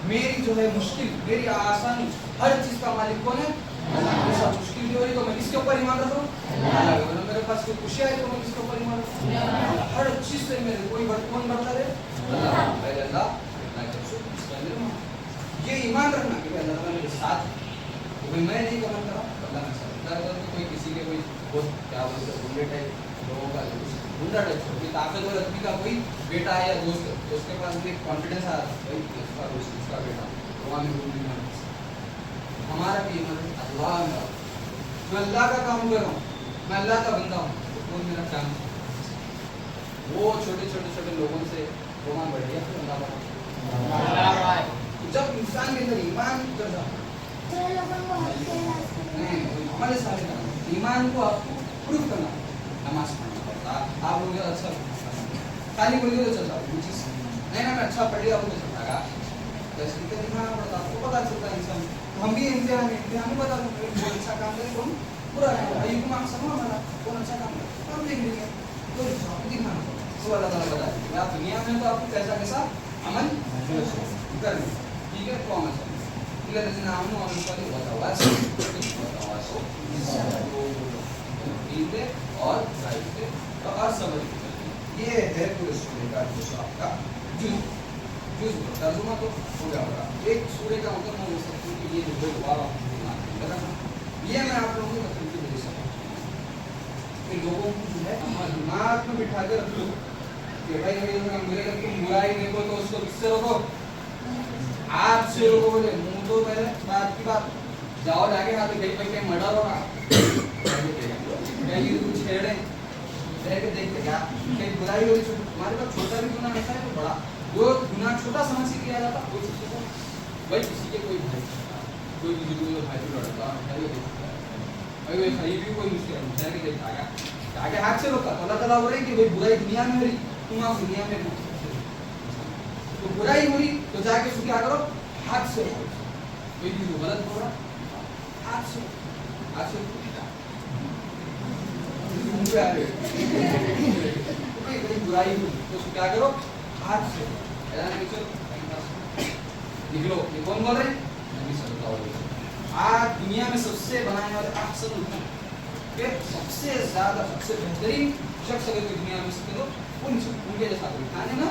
میری جو ہے مشکل میری آسانی ہر چیز کا مالک کون ہے؟ میرے ساتھ مشکل بھی ہو رہی تو میں کس کے اوپر ایمان رکھوں؟ اللہ. میرے پاس کوئی خوشی آئی تو میں کس کے اوپر ایمان رکھوں؟ ہر چیز سے میرے کوئی کون بڑھتا رہے؟ اللہ. پہلے اللہ یہ ایمان رکھنا کہ اللہ تعالیٰ میرے ساتھ تو بھائی میں نہیں کرنا کرا اللہ میرے ساتھ. اللہ تعالیٰ کوئی کسی کے کوئی بہت کیا بولتے ہیں گنڈے ٹائپ لوگوں کا گنڈا ٹائپ کوئی طاقتور آدمی کا کوئی بیٹا ہے یا دوست ہے تو اس کے پاس بھی ایک کانفیڈینس آ رہا ہے بھائی اس کا دوست اس کا بیٹا تو ہمیں گنڈی نہیں آنا. ہمارا بھی ایمان اللہ میرا میں اللہ کا کام کر رہا ہوں میں اللہ کا بندہ ہوں تو کون میرا کام وہ چھوٹے چھوٹے چھوٹے لوگوں سے رومان بڑھ گیا تو اللہ کا جب انسان کے اندر ایمان اتر جاتا ہمارے سارے ایمان کو آپ کو پروف کرنا نماز پڑھنا پڑتا آپ لوگ اچھا خالی بولیے تو چلتا وہ چیز نہیں نا میں اچھا پڑھ لیا تو چلتا گا جیسے کہ دکھانا پڑتا آپ کو پتا چلتا ہے انسان ہم بھی امتحان میں بتا دیں کون اچھا کام کرے کون برا ہے ایوب مارکس سمجھو ہمارا کون اچھا کام کرے ہم دیکھ لیں گے تو دکھانا پڑتا تو اللہ تعالیٰ بتا دیں آپ دنیا میں تو آپ کو کیسا کیسا عمل کرنا ٹھیک ہے تو عمل کرنا ٹھیک ہے لیکن ہم عمل کریں بتاوا سو اور اور سمجھ یہ ہے پورے سورے کا جو آپ کا جز ترجمہ تو ہو گیا ہوگا. ایک سورے کا مطلب میں بول سکتا ہوں کہ یہ جو یہ میں آپ لوگوں کو تکلیف دے سکتا ہوں کہ لوگوں کو جو ہے دماغ میں بٹھا کے رکھ لو کہ بھائی میرے گھر تم برائی دیکھو تو اس کو کس سے روکو آپ سے روکو. بولے منہ تو پہلے بات کی بات جاؤ جا کے ہاتھ کہیں پہ کہیں مرڈر ہوگا کہیں کچھ چھیڑے رہ کے دیکھتے کیا کہیں برائی ہوگی ہمارے پاس چھوٹا بھی گناہ ایسا ہے تو بڑا جو گناہ چھوٹا سمجھ سے کیا جاتا وہ سب سے بھائی کسی کے کوئی بھائی کوئی کسی کو بھائی کو لڑتا بھائی کوئی قریبی کوئی مشکل ہے کہ دیکھا گیا آگے ہاتھ سے روکا تو اللہ تعالیٰ ہو رہی کہ بھائی برائی دنیا میں ہو رہی تم آپ دنیا میں تو برائی ہو رہی تو جا کے اس کو کیا کرو ہاتھ سے روکو. کوئی چیز غلط ہو رہا ہاتھ سے برائی ہوئی تو اس کو کیا کرو ہاتھ سے نکلو. یہ کون بول رہے ہیں؟ نبی صلی اللہ علیہ وسلم. آج دنیا میں سب سے بنانے والے احسن کہ سب سے زیادہ سب سے بہترین شخص اگر دنیا میں سکتے تو ان کے جیسا کھانے نا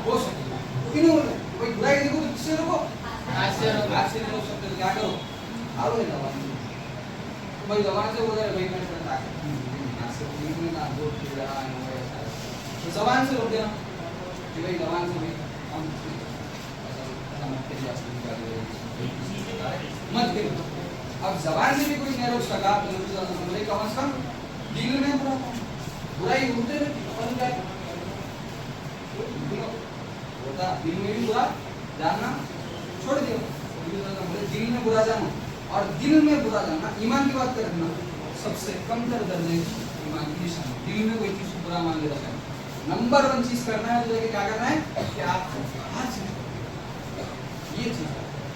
ہو سکے کیوں بول رہے ہیں بھائی برائی دیکھو تو کس سے روکو ہاتھ سے نہیں روک سکتے تو کیا کرو آؤ یہ زبان تو بھائی زبان سے بول رہے بھائی میں پڑھتا زبان سے روک دینا کہ بھائی زبان سے مت گر. اب زبان سے بھی کوئی نہیں روک سکا کم از کم دل میں برا برائی ہوتے ہوتا دل میں بھی برا جاننا چھوڑ دیا. دل میں برا جانا اور دل میں برا جانا ایمان کی بات کرنا سب سے کم تر درجے ایمان کی نشانی. دل میں کوئی چیز برا مان لے رکھنا نمبر 1 چیز کرنا ہے تو کیا کرنا ہے کہ آپ ہاتھ سے یہ چیز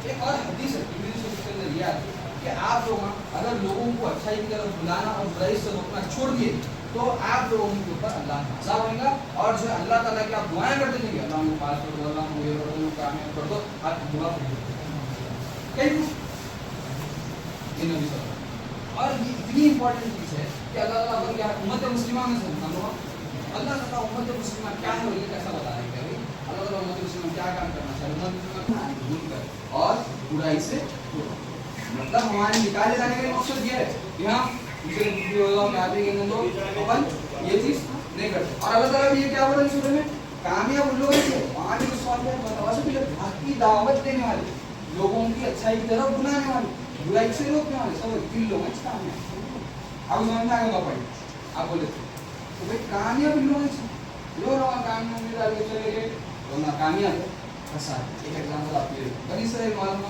ایک اور حدیث ہے کے اندر یہ آتی ہے کہ آپ لوگ اگر لوگوں کو اچھائی کی طرف بلانا اور برائی سے روکنا چھوڑ دیے تو آپ لوگوں کے اوپر اللہ کا عذاب ہوئے گا اور جو اللہ تعالیٰ کی آپ دعائیں کرتے جائیں گے اللہ کو پاس کر دو اللہ کو یہ کر دو کامیاب کر دو آپ دعا کہیں یہ نبی صلی اللہ اور یہ اتنی امپورٹنٹ چیز ہے کہ اللہ تعالیٰ کیا امت مسلمہ میں سے ہم لوگ اللہ تعالیٰ امت مسلمہ کیا ہے یہ کیسا بتا رہے ہیں کہ اللہ تعالیٰ امت مسلمہ کیا کام کرنا چاہیے امت مسلمہ دور کر اور برائی سے دور. مطلب ہمارے نکالے جانے کا مقصد یہ ہے کہ ہم یہ چیز نہیں کرتے. اور اللہ تعالیٰ بھی یہ کیا بولا سورہ میں کامیاب ان لوگوں سے وہاں بھی حق کی دعوت دینے والے لوگوں کی اچھائی کی طرف بلانے والے برائی سے روکنے والے سب دل لوگوں سے کامیاب. اب سمجھ میں آئے گا پڑھیں آپ بولے تو بھائی کامیاب ان لوگوں سے لوگ کامیاب میں ڈال کے چلے گئے تو ناکامیاب ہے. ایک ایگزامپل آپ کے بنی اسرائیل معلوم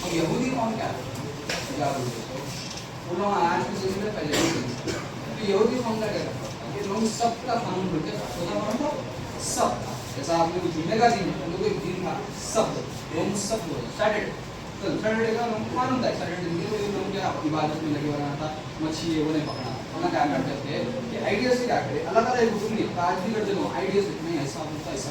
اور یہودی قوم کیا بولتے ان لوگ آج کی زندگی میں پہلے تو یہودی قوم کا کیا کرتا یہ لوگ سب کا قانون بولتے چھوٹا قانون تھا سب جیسا آپ نے کو جمعے کا دن ہے ان لوگوں ایک دن تھا سب لوگ سب بولتے سیٹرڈے سیٹرڈے کا قانون تھا سیٹرڈے دن کے لوگ کیا عبادت میں لگے ہونا تھا مچھلی ہے وہ نہیں پکڑنا انہیں کیا کرتے تھے کہ آئیڈیا سے کیا کرے اللہ تعالیٰ ایک حکم نہیں آج بھی کرتے لوگ آئیڈیا سے نہیں ایسا ہوتا ایسا